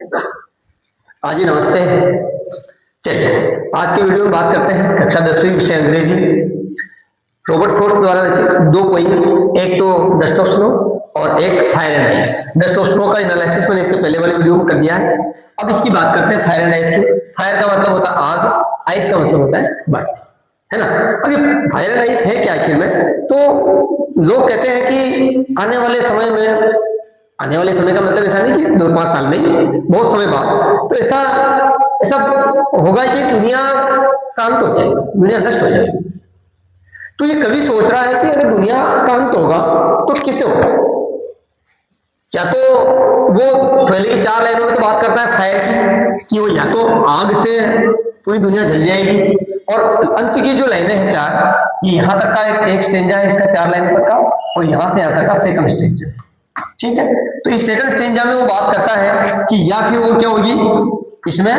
हाँ जी, नमस्ते। चलिए, आज के वीडियो में बात करते हैं कक्षा 10वीं विषय अंग्रेजी, रॉबर्ट फ्रॉस्ट द्वारा रचित दो पोइम, एक तो डस्ट ऑफ स्नो और एक fire and ice. Dust of snow का एनालिसिस मैंने इससे पहले वाले वीडियो में कर दिया है। अब इसकी बात करते हैं फायर एंड आइस की। फायर का मतलब होता है आग, आइस का मतलब होता है बर्फ, है ना। अब ये फायर एंड आइस है क्या आखिर में? तो लोग कहते हैं कि आने वाले समय में, आने वाले समय का मतलब ऐसा नहीं कि 2-5 साल में, बहुत समय बाद, तो ऐसा ऐसा होगा कि दुनिया का अंत हो जाएगी, दुनिया नष्ट हो जाएगी। तो ये कभी सोच रहा है कि अगर दुनिया का अंत होगा तो किससे होगा? या तो वो पहले की 4 लाइनों में तो बात करता है फायर की, कि वो या तो आग से पूरी दुनिया जल जाएगी, और अंत की जो लाइनें हैं 4, यहाँ तक का एक स्टेंजा है इसका 4 लाइन तक का, और यहाँ से यहाँ तक का सेकंड स्टेंजा, ठीक है। तो इस सेकंड स्टेंजा में वो बात करता है कि या फिर वो क्या होगी, इसमें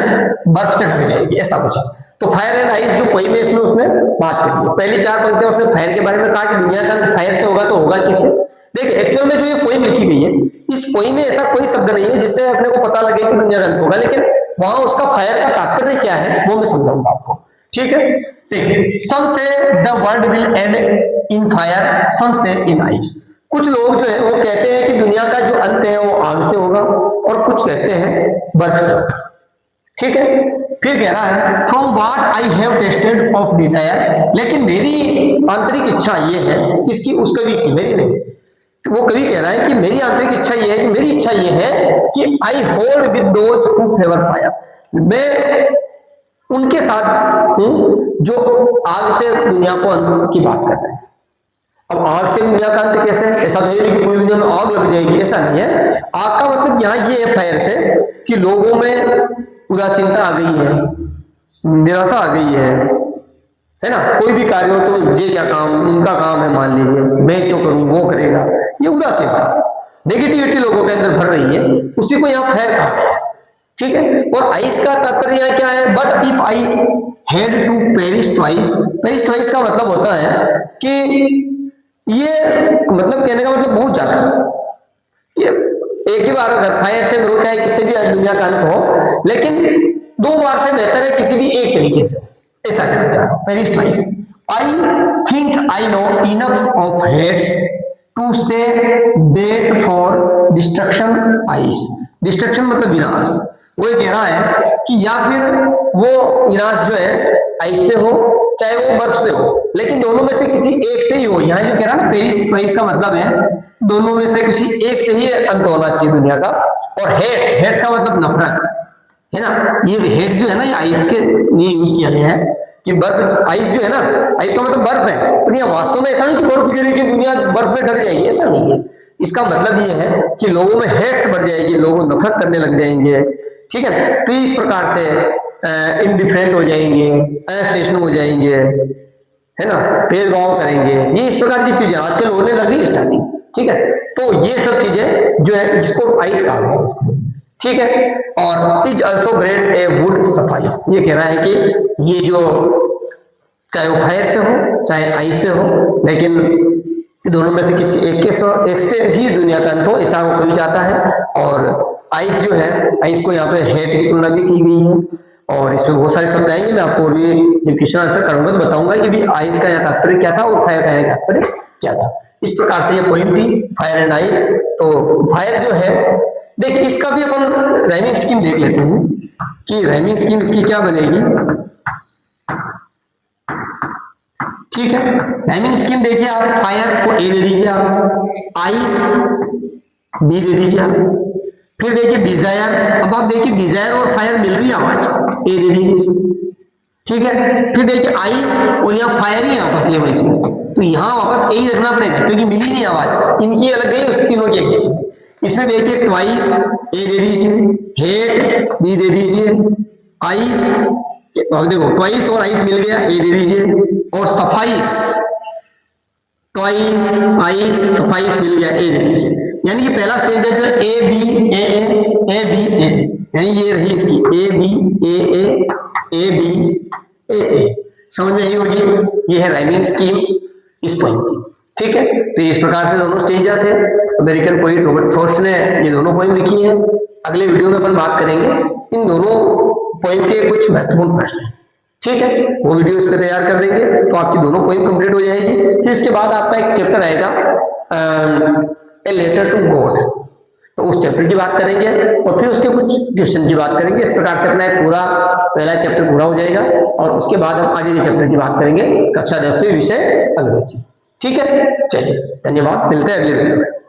बर्फ से ढक जाएगी, ऐसा कुछ। तो फायर एंड आइस जो पोइम है इसमें उसने बात करी है। पहली 4 पंक्तियां उसने फायर के बारे में कहा कि दुनिया का फायर से होगा, तो होगा किससे? देखिए, एक्चुअल में जो ये पोइम लिखी गई है, इस पोइम में ऐसा कोई शब्द नहीं है जिससे अपने को पता लगे कि दुनिया का अंत होगा, लेकिन वहां उसका फायर का तात्पर्य क्या है वो मैं समझाऊंगा आपको, ठीक है। देखिए, some say the world will end in fire, some say in ice. कुछ लोग जो है वो कहते हैं कि दुनिया का जो अंत है वो आग से होगा, और कुछ कहते हैं बर्फ से होगा, ठीक है। फिर कह रहा है from what I have tested of desire, लेकिन मेरी आंतरिक इच्छा ये है, किसकी? उस कवि की, मेरी नहीं। वो कवि कह रहा है कि मेरी आंतरिक इच्छा ये है, कि मेरी इच्छा ये है कि I hold with those who favour fire, मैं उनके साथ हूं जो आग से दुनिया को अंत की बात कर रहे हैं। अब आग से दुनिया का अंत कैसे? ऐसा तो नहीं कि पूरी दुनिया में आग लग जाएगी, ऐसा नहीं है। आग का मतलब यहाँ ये है फायर से कि लोगों में उदासीनता आ गई है, निराशा आ गई है ना। कोई भी कार्य हो तो मुझे क्या काम, उनका काम है, मान लीजिए मैं क्यों करूं, वो करेगा, ये उदासीनता, नेगेटिविटी लोगों के अंदर भर रही है, उसी को यहाँ फायर कहा, ठीक है। और आइस का तात्पर्य यहाँ क्या है? But if I had to perish twice, perish twice का मतलब होता है कि ये मतलब कहने का मतलब बहुत ज्यादा, ये एक ही बार अगर फायर से रोका है, किससे भी दुनिया का अंत हो, लेकिन 2 बार से बेहतर है किसी भी एक तरीके से, ऐसा कहना चाह रहा हूं। Perish twice, I think I know enough of hate to say that for destruction ice. Destruction मतलब विनाश। वो कह रहा है कि या फिर वो विनाश जो है आइस से हो, चाहे वो बर्फ से हो, लेकिन दोनों में से किसी एक से ही हो। यहाँ जो कह रहा है ना पेरिश ट्वाइस का मतलब है दोनों में से किसी एक से ही अंत होना चाहिए दुनिया का। और हेड्स, हेड्स का मतलब नफरत, है ना। ये हेड्स जो है ना, ये आइस के लिए यूज किया गया है कि बर्फ, आइस जो है ना, आइस का मतलब बर्फ है, पर यह वास्तव में ऐसा नहीं कि बर्फ गिरेगी दुनिया बर्फ में ढक जाएगी, ऐसा नहीं है। इसका मतलब ये है कि लोगों में हेड्स बढ़ जाएगी, लोग नफरत करने लग जाएंगे, ठीक है। तो इस प्रकार से इनडिफरेंट हो जाएंगे, असहिष्णु हो जाएंगे, है ना, भेदभाव करेंगे, ये इस प्रकार की चीजें आजकल होने लगी स्टार्टिंग, ठीक है। तो ये सब चीजें जो है जिसको आइस कहा गया है इसको, ठीक है। और is also great a would suffice, ये कह रहा है कि ये जो चाहे वो फायर से हो चाहे आइस से हो, लेकिन दोनों में से किसी एक से ही दुनिया का अंत हो, ऐसा वो कोई चाहता है। और आइस जो है, आइस को यहाँ पे हेट की तुलना भी की गई है, और इसमें बहुत सारे शब्द आएंगे, मैं आपको और भी जब क्वेश्चन आंसर करूंगा तो बताऊंगा कि भी आइस का यहाँ तात्पर्य क्या था और फायर का यहाँ तात्पर्य क्या था। इस प्रकार से ये पोइम थी फायर एंड आइस। तो फायर जो है, देखिए इसका भी अपन राइमिंग स्कीम देख लेते हैं कि राइमिंग स्कीम इसकी क्या बनेगी, ठीक है। राइमिंग स्कीम देखिए आप, फायर को ए दे दीजिए आप, आइस बी दे दीजिए आप, फिर देखिए डिजायर, अब आप देखिए डिजायर और फायर मिल रही है आवाज, ए दे दीजिए इसमें, ठीक है। फिर देखिए आइस और यहाँ फायर ही आपस लेवल इसमें, तो यहाँ वापस ए ही रखना पड़ेगा क्योंकि मिली नहीं आवाज, इनकी अलग गई, उस तीनों की एक। इसमें देखिए ट्वाइस ए दे दीजिए, हेट बी दे दीजिए, आइस, अब देखो ट्वाइस और आइस मिल गया, ए दे दीजिए, और सफाइस, ट्वाइस आइस सफाइस मिल गया, ए दे दीजिए। यानी कि पहला स्टेज है जो ए बी ए बी ए, यानी ये रही इसकी ए बी ए बी ए, समझ में आई होगी। ये है राइमिंग स्कीम इस पॉइंट की, ठीक है। तो इस प्रकार से दोनों स्टेज थे। अमेरिकन पोइट रॉबर्ट फ्रॉस्ट ने ये दोनों पोइम लिखी है, अगले वीडियो में अपन बात करेंगे इन दोनों पोइम के कुछ महत्वपूर्ण प्रश्न। ठीक है, वो वीडियो इस पे तैयार कर देंगे तो आपकी दोनों पोइम कंप्लीट हो जाएगी। फिर इसके बाद आपका एक चैप्टर आएगा ए लेटर टू गॉड, तो उस चैप्टर की बात करेंगे और फिर उसके कुछ क्वेश्चन की बात करेंगे। इस प्रकार से अपना एक पूरा पहला चैप्टर पूरा हो जाएगा और उसके बाद हम आगे के चैप्टर की बात करेंगे कक्षा 10वीं विषय अंग्रेजी। ठीक है, चलिए धन्यवाद, मिलते हैं अगले वीडियो में।